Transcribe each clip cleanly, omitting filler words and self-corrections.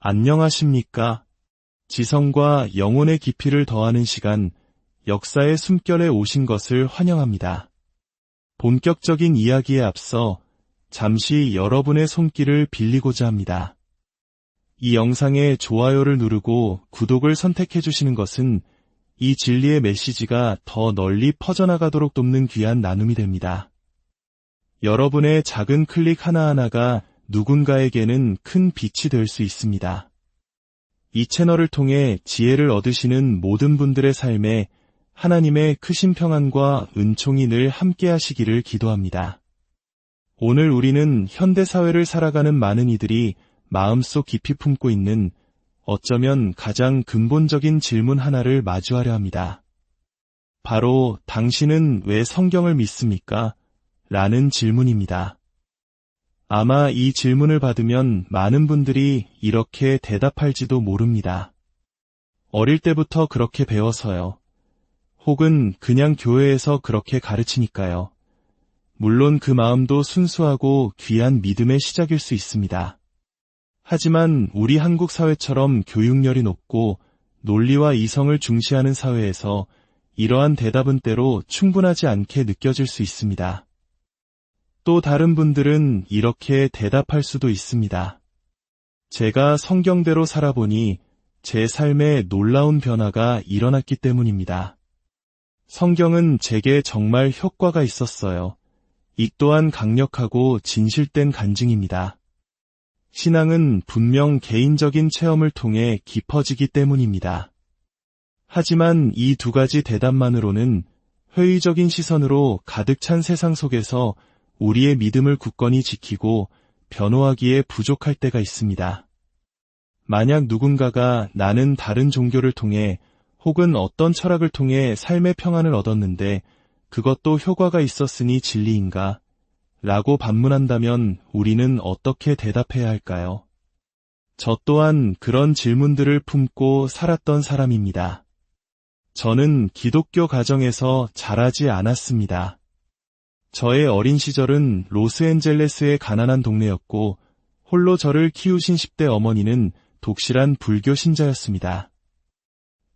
안녕하십니까? 지성과 영혼의 깊이를 더하는 시간, 역사의 숨결에 오신 것을 환영합니다. 본격적인 이야기에 앞서 잠시 여러분의 손길을 빌리고자 합니다. 이 영상에 좋아요를 누르고 구독을 선택해 주시는 것은 이 진리의 메시지가 더 널리 퍼져나가도록 돕는 귀한 나눔이 됩니다. 여러분의 작은 클릭 하나하나가 누군가에게는 큰 빛이 될 수 있습니다. 이 채널을 통해 지혜를 얻으시는 모든 분들의 삶에 하나님의 크신 평안과 은총이 늘 함께 하시기를 기도합니다. 오늘 우리는 현대사회를 살아가는 많은 이들이 마음속 깊이 품고 있는 어쩌면 가장 근본적인 질문 하나를 마주하려 합니다. 바로 당신은 왜 성경을 믿습니까? 라는 질문입니다. 아마 이 질문을 받으면 많은 분들이 이렇게 대답할지도 모릅니다. 어릴 때부터 그렇게 배워서요. 혹은 그냥 교회에서 그렇게 가르치니까요. 물론 그 마음도 순수하고 귀한 믿음의 시작일 수 있습니다. 하지만 우리 한국 사회처럼 교육열이 높고 논리와 이성을 중시하는 사회에서 이러한 대답은 때로 충분하지 않게 느껴질 수 있습니다. 또 다른 분들은 이렇게 대답할 수도 있습니다. 제가 성경대로 살아보니 제 삶에 놀라운 변화가 일어났기 때문입니다. 성경은 제게 정말 효과가 있었어요. 이 또한 강력하고 진실된 간증입니다. 신앙은 분명 개인적인 체험을 통해 깊어지기 때문입니다. 하지만 이 두 가지 대답만으로는 회의적인 시선으로 가득 찬 세상 속에서 우리의 믿음을 굳건히 지키고 변호하기에 부족할 때가 있습니다. 만약 누군가가 나는 다른 종교를 통해 혹은 어떤 철학을 통해 삶의 평안을 얻었는데 그것도 효과가 있었으니 진리인가? 라고 반문한다면 우리는 어떻게 대답해야 할까요? 저 또한 그런 질문들을 품고 살았던 사람입니다. 저는 기독교 가정에서 자라지 않았습니다. 저의 어린 시절은 로스앤젤레스의 가난한 동네였고 홀로 저를 키우신 10대 어머니는 독실한 불교 신자였습니다.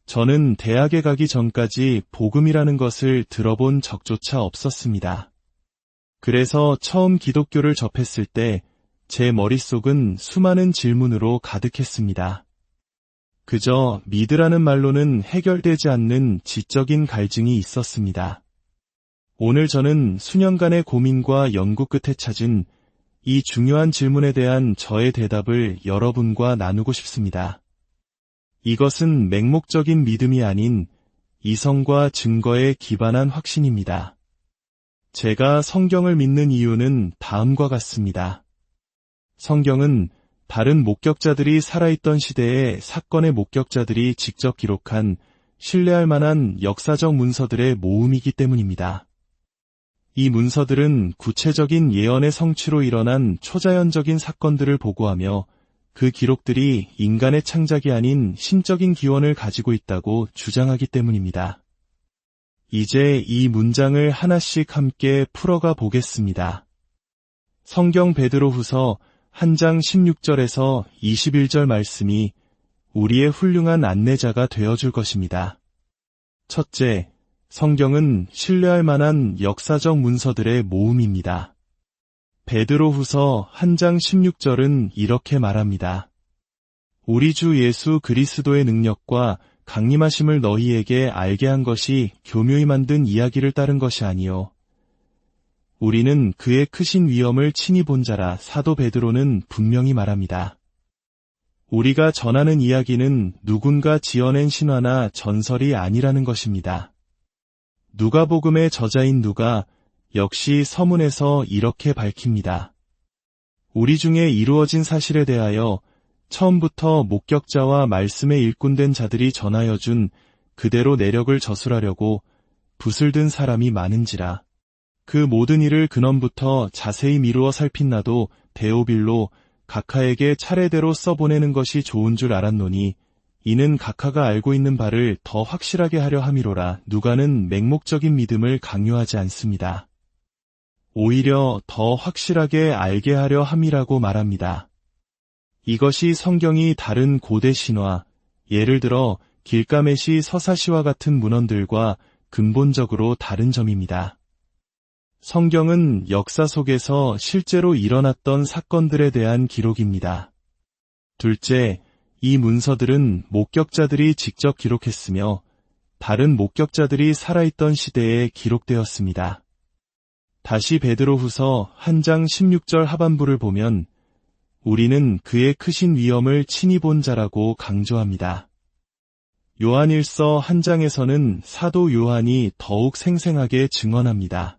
저는 대학에 가기 전까지 복음이라는 것을 들어본 적조차 없었습니다. 그래서 처음 기독교를 접했을 때 제 머릿속은 수많은 질문으로 가득했습니다. 그저 믿으라는 말로는 해결되지 않는 지적인 갈증이 있었습니다. 오늘 저는 수년간의 고민과 연구 끝에 찾은 이 중요한 질문에 대한 저의 대답을 여러분과 나누고 싶습니다. 이것은 맹목적인 믿음이 아닌 이성과 증거에 기반한 확신입니다. 제가 성경을 믿는 이유는 다음과 같습니다. 성경은 다른 목격자들이 살아있던 시대의 사건의 목격자들이 직접 기록한 신뢰할 만한 역사적 문서들의 모음이기 때문입니다. 이 문서들은 구체적인 예언의 성취로 일어난 초자연적인 사건들을 보고하며 그 기록들이 인간의 창작이 아닌 신적인 기원을 가지고 있다고 주장하기 때문입니다. 이제 이 문장을 하나씩 함께 풀어가 보겠습니다. 성경 베드로후서 1장 16절에서 21절 말씀이 우리의 훌륭한 안내자가 되어줄 것입니다. 첫째, 성경은 신뢰할 만한 역사적 문서들의 모음입니다. 베드로후서 1장 16절은 이렇게 말합니다. 우리 주 예수 그리스도의 능력과 강림하심을 너희에게 알게 한 것이 교묘히 만든 이야기를 따른 것이 아니요. 우리는 그의 크신 위엄을 친히 본 자라 사도 베드로는 분명히 말합니다. 우리가 전하는 이야기는 누군가 지어낸 신화나 전설이 아니라는 것입니다. 누가복음의 저자인 누가 역시 서문에서 이렇게 밝힙니다. 우리 중에 이루어진 사실에 대하여 처음부터 목격자와 말씀에 일꾼된 자들이 전하여 준 그대로 내력을 저술하려고 붓을 든 사람이 많은지라. 그 모든 일을 근원부터 자세히 미루어 살핀 나도 데오빌로 각하에게 차례대로 써보내는 것이 좋은 줄 알았노니 이는 각하가 알고 있는 바를 더 확실하게 하려 함이로라. 누가는 맹목적인 믿음을 강요하지 않습니다. 오히려 더 확실하게 알게 하려 함이라고 말합니다. 이것이 성경이 다른 고대 신화, 예를 들어 길가메시 서사시와 같은 문헌들과 근본적으로 다른 점입니다. 성경은 역사 속에서 실제로 일어났던 사건들에 대한 기록입니다. 둘째, 이 문서들은 목격자들이 직접 기록했으며 다른 목격자들이 살아있던 시대에 기록되었습니다. 다시 베드로후서 1장 16절 하반부를 보면 우리는 그의 크신 위엄을 친히 본 자라고 강조합니다. 요한일서 1장에서는 사도 요한이 더욱 생생하게 증언합니다.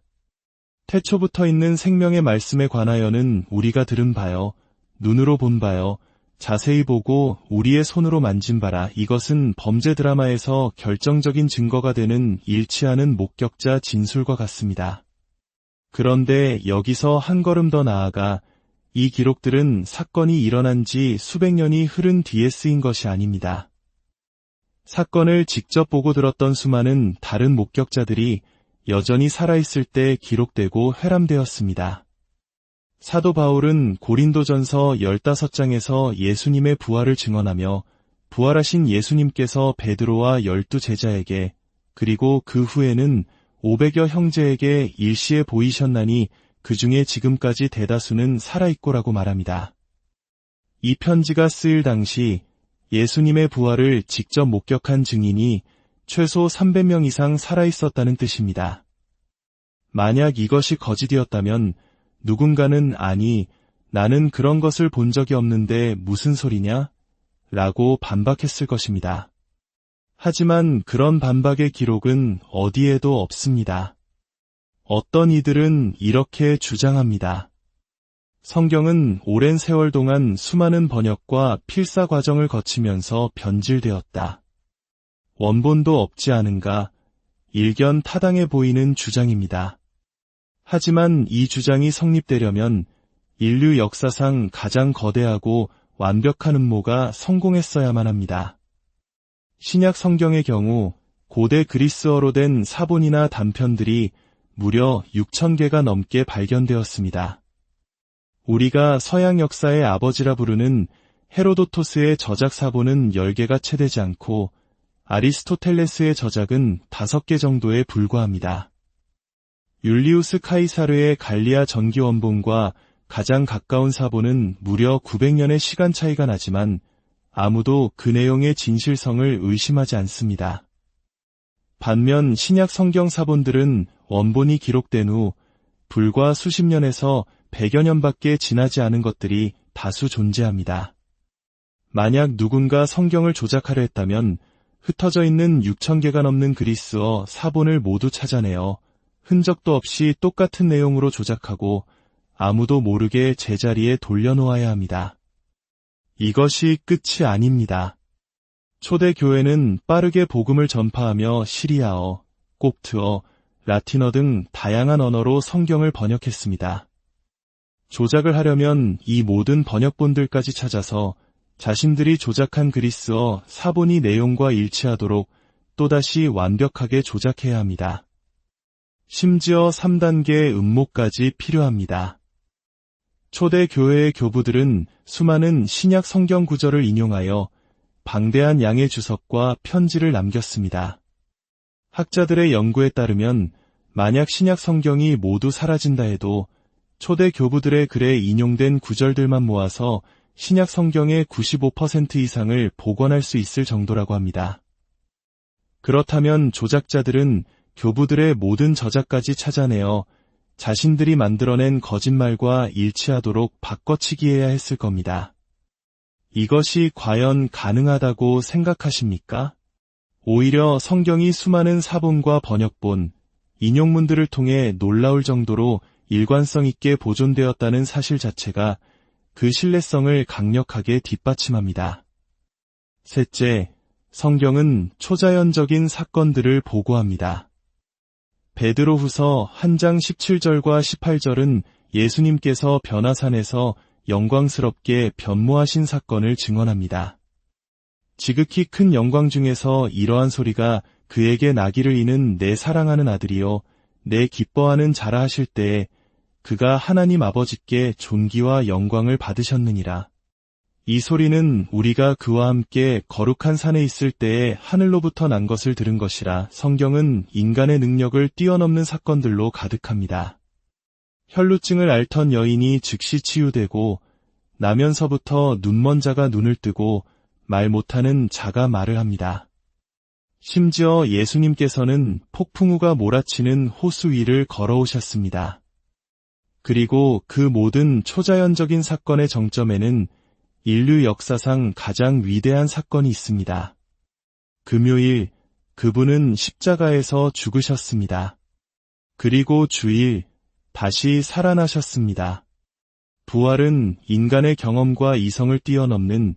태초부터 있는 생명의 말씀에 관하여는 우리가 들은 바요, 눈으로 본 바요, 자세히 보고 우리의 손으로 만진 바라. 이것은 범죄 드라마에서 결정적인 증거가 되는 일치하는 목격자 진술과 같습니다. 그런데 여기서 한 걸음 더 나아가 이 기록들은 사건이 일어난 지 수백 년이 흐른 뒤에 쓰인 것이 아닙니다. 사건을 직접 보고 들었던 수많은 다른 목격자들이 여전히 살아있을 때 기록되고 회람되었습니다. 사도 바울은 고린도전서 15장에서 예수님의 부활을 증언하며 부활하신 예수님께서 베드로와 12제자에게 그리고 그 후에는 500여 형제에게 일시에 보이셨나니 그 중에 지금까지 대다수는 살아있고라고 말합니다. 이 편지가 쓰일 당시 예수님의 부활을 직접 목격한 증인이 최소 300명 이상 살아있었다는 뜻입니다. 만약 이것이 거짓이었다면 누군가는 아니, 나는 그런 것을 본 적이 없는데 무슨 소리냐? 라고 반박했을 것입니다. 하지만 그런 반박의 기록은 어디에도 없습니다. 어떤 이들은 이렇게 주장합니다. 성경은 오랜 세월 동안 수많은 번역과 필사 과정을 거치면서 변질되었다. 원본도 없지 않은가? 일견 타당해 보이는 주장입니다. 하지만 이 주장이 성립되려면 인류 역사상 가장 거대하고 완벽한 음모가 성공했어야만 합니다. 신약 성경의 경우 고대 그리스어로 된 사본이나 단편들이 무려 6,000개가 넘게 발견되었습니다. 우리가 서양 역사의 아버지라 부르는 헤로도토스의 저작 사본은 10개가 채 되지 않고 아리스토텔레스의 저작은 5개 정도에 불과합니다. 율리우스 카이사르의 갈리아 전기 원본과 가장 가까운 사본은 무려 900년의 시간 차이가 나지만 아무도 그 내용의 진실성을 의심하지 않습니다. 반면 신약 성경 사본들은 원본이 기록된 후 불과 수십 년에서 100여 년밖에 지나지 않은 것들이 다수 존재합니다. 만약 누군가 성경을 조작하려 했다면 흩어져 있는 6,000개가 넘는 그리스어 사본을 모두 찾아내어 흔적도 없이 똑같은 내용으로 조작하고 아무도 모르게 제자리에 돌려놓아야 합니다. 이것이 끝이 아닙니다. 초대 교회는 빠르게 복음을 전파하며 시리아어, 콥트어, 라틴어 등 다양한 언어로 성경을 번역했습니다. 조작을 하려면 이 모든 번역본들까지 찾아서 자신들이 조작한 그리스어 사본이 내용과 일치하도록 또다시 완벽하게 조작해야 합니다. 심지어 3단계의 음모까지 필요합니다. 초대 교회의 교부들은 수많은 신약 성경 구절을 인용하여 방대한 양의 주석과 편지를 남겼습니다. 학자들의 연구에 따르면 만약 신약 성경이 모두 사라진다 해도 초대 교부들의 글에 인용된 구절들만 모아서 신약 성경의 95% 이상을 복원할 수 있을 정도라고 합니다. 그렇다면 조작자들은 교부들의 모든 저작까지 찾아내어 자신들이 만들어낸 거짓말과 일치하도록 바꿔치기해야 했을 겁니다. 이것이 과연 가능하다고 생각하십니까? 오히려 성경이 수많은 사본과 번역본, 인용문들을 통해 놀라울 정도로 일관성 있게 보존되었다는 사실 자체가 그 신뢰성을 강력하게 뒷받침합니다. 셋째, 성경은 초자연적인 사건들을 보고합니다. 베드로후서 1장 17절과 18절은 예수님께서 변화산에서 영광스럽게 변모하신 사건을 증언합니다. 지극히 큰 영광 중에서 이러한 소리가 그에게 나기를 이는 내 사랑하는 아들이요 내 기뻐하는 자라 하실 때에 그가 하나님 아버지께 존귀와 영광을 받으셨느니라. 이 소리는 우리가 그와 함께 거룩한 산에 있을 때에 하늘로부터 난 것을 들은 것이라. 성경은 인간의 능력을 뛰어넘는 사건들로 가득합니다. 혈루증을 앓던 여인이 즉시 치유되고, 나면서부터 눈먼 자가 눈을 뜨고 말 못하는 자가 말을 합니다. 심지어 예수님께서는 폭풍우가 몰아치는 호수 위를 걸어오셨습니다. 그리고 그 모든 초자연적인 사건의 정점에는 인류 역사상 가장 위대한 사건이 있습니다. 금요일, 그분은 십자가에서 죽으셨습니다. 그리고 주일, 다시 살아나셨습니다. 부활은 인간의 경험과 이성을 뛰어넘는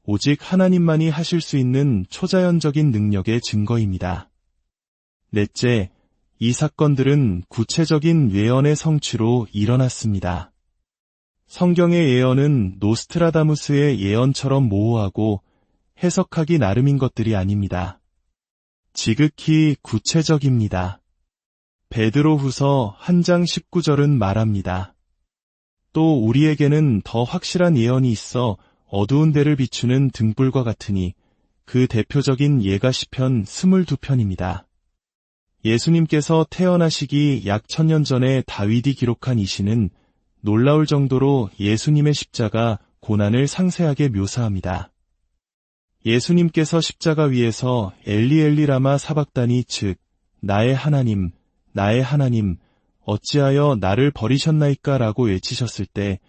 오직 하나님만이 하실 수 있는 초자연적인 능력의 증거입니다. 넷째, 이 사건들은 구체적인 예언의 성취로 일어났습니다. 성경의 예언은 노스트라다무스의 예언처럼 모호하고 해석하기 나름인 것들이 아닙니다. 지극히 구체적입니다. 베드로후서 1장 19절은 말합니다. 또 우리에게는 더 확실한 예언이 있어 어두운 데를 비추는 등불과 같으니 그 대표적인 예가 시편 22편입니다. 예수님께서 태어나시기 약 1000년 전에 다윗이 기록한 이 시는 놀라울 정도로 예수님의 십자가 고난을 상세하게 묘사합니다. 예수님께서 십자가 위에서 엘리 엘리 라마 사박다니, 즉 나의 하나님, 나의 하나님, 어찌하여 나를 버리셨나이까 라고 외치셨을 때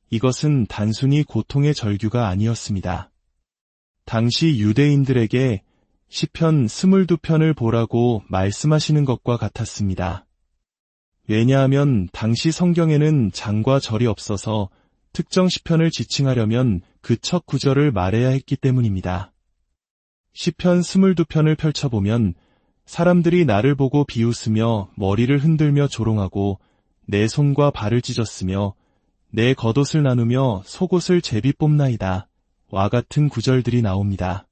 이것은 단순히 고통의 절규가 아니었습니다. 당시 유대인들에게 시편 22편을 보라고 말씀하시는 것과 같았습니다. 왜냐하면 당시 성경에는 장과 절이 없어서 특정 시편을 지칭하려면 그 첫 구절을 말해야 했기 때문입니다. 시편 22편을 펼쳐보면 사람들이 나를 보고 비웃으며 머리를 흔들며 조롱하고 내 손과 발을 찢었으며 내 겉옷을 나누며 속옷을 제비 뽑나이다 와 같은 구절들이 나옵니다.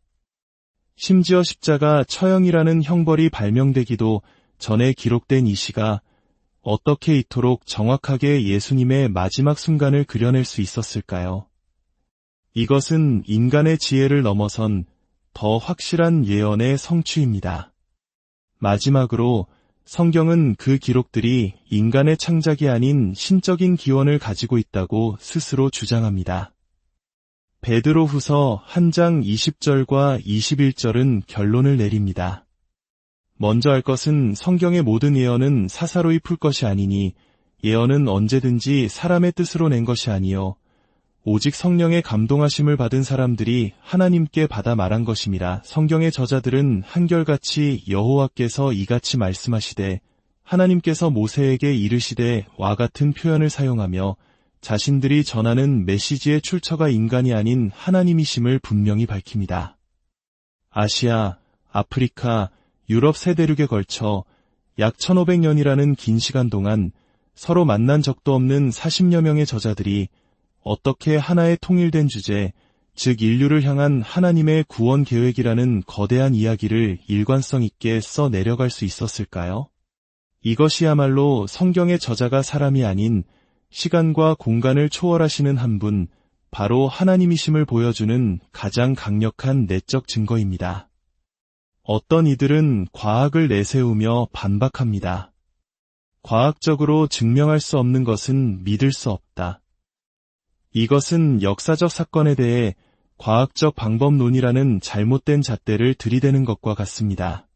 심지어 십자가 처형이라는 형벌이 발명되기도 전에 기록된 이 시가 어떻게 이토록 정확하게 예수님의 마지막 순간을 그려낼 수 있었을까요? 이것은 인간의 지혜를 넘어선 더 확실한 예언의 성취입니다. 마지막으로 성경은 그 기록들이 인간의 창작이 아닌 신적인 기원을 가지고 있다고 스스로 주장합니다. 베드로후서 1장 20절과 21절은 결론을 내립니다. 먼저 할 것은 성경의 모든 예언은 사사로이 풀 것이 아니니 예언은 언제든지 사람의 뜻으로 낸 것이 아니요 오직 성령의 감동하심을 받은 사람들이 하나님께 받아 말한 것임이라. 성경의 저자들은 한결같이 여호와께서 이같이 말씀하시되 하나님께서 모세에게 이르시되 와 같은 표현을 사용하며 자신들이 전하는 메시지의 출처가 인간이 아닌 하나님이심을 분명히 밝힙니다. 아시아, 아프리카, 유럽 세 대륙에 걸쳐 약 1500년이라는 긴 시간 동안 서로 만난 적도 없는 40여 명의 저자들이 어떻게 하나의 통일된 주제, 즉 인류를 향한 하나님의 구원 계획이라는 거대한 이야기를 일관성 있게 써 내려갈 수 있었을까요? 이것이야말로 성경의 저자가 사람이 아닌 시간과 공간을 초월하시는 한 분, 바로 하나님이심을 보여주는 가장 강력한 내적 증거입니다. 어떤 이들은 과학을 내세우며 반박합니다. 과학적으로 증명할 수 없는 것은 믿을 수 없다. 이것은 역사적 사건에 대해 과학적 방법론이라는 잘못된 잣대를 들이대는 것과 같습니다.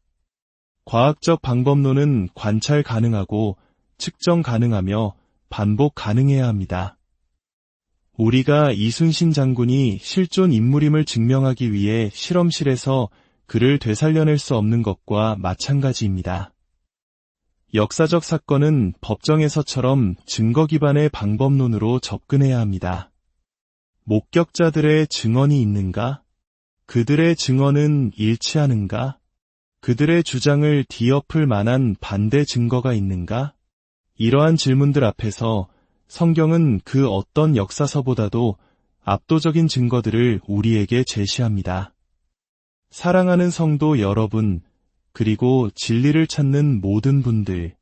과학적 방법론은 관찰 가능하고 측정 가능하며 반복 가능해야 합니다. 우리가 이순신 장군이 실존 인물임을 증명하기 위해 실험실에서 그를 되살려낼 수 없는 것과 마찬가지입니다. 역사적 사건은 법정에서처럼 증거 기반의 방법론으로 접근해야 합니다. 목격자들의 증언이 있는가? 그들의 증언은 일치하는가? 그들의 주장을 뒤엎을 만한 반대 증거가 있는가? 이러한 질문들 앞에서 성경은 그 어떤 역사서보다도 압도적인 증거들을 우리에게 제시합니다. 사랑하는 성도 여러분, 그리고 진리를 찾는 모든 분들,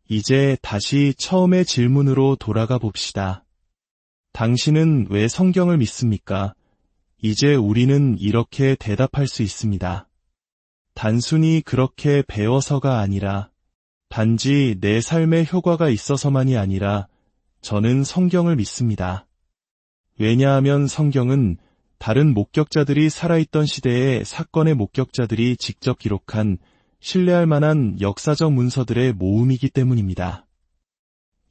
이제 다시 처음의 질문으로 돌아가 봅시다. 당신은 왜 성경을 믿습니까? 이제 우리는 이렇게 대답할 수 있습니다. 단순히 그렇게 배워서가 아니라 단지 내 삶에 효과가 있어서만이 아니라 저는 성경을 믿습니다. 왜냐하면 성경은 다른 목격자들이 살아있던 시대의 사건의 목격자들이 직접 기록한 신뢰할 만한 역사적 문서들의 모음이기 때문입니다.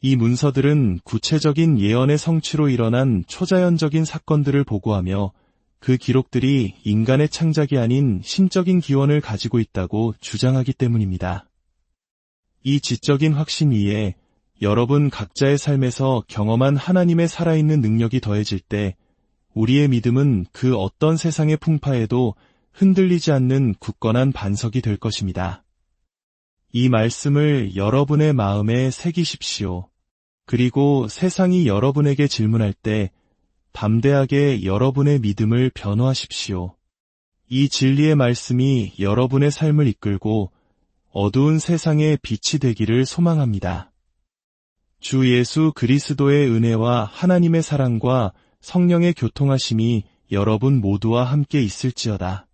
이 문서들은 구체적인 예언의 성취로 일어난 초자연적인 사건들을 보고하며 그 기록들이 인간의 창작이 아닌 신적인 기원을 가지고 있다고 주장하기 때문입니다. 이 지적인 확신 위에 여러분 각자의 삶에서 경험한 하나님의 살아있는 능력이 더해질 때 우리의 믿음은 그 어떤 세상의 풍파에도 흔들리지 않는 굳건한 반석이 될 것입니다. 이 말씀을 여러분의 마음에 새기십시오. 그리고 세상이 여러분에게 질문할 때 담대하게 여러분의 믿음을 변호하십시오. 이 진리의 말씀이 여러분의 삶을 이끌고 어두운 세상의 빛이 되기를 소망합니다. 주 예수 그리스도의 은혜와 하나님의 사랑과 성령의 교통하심이 여러분 모두와 함께 있을지어다.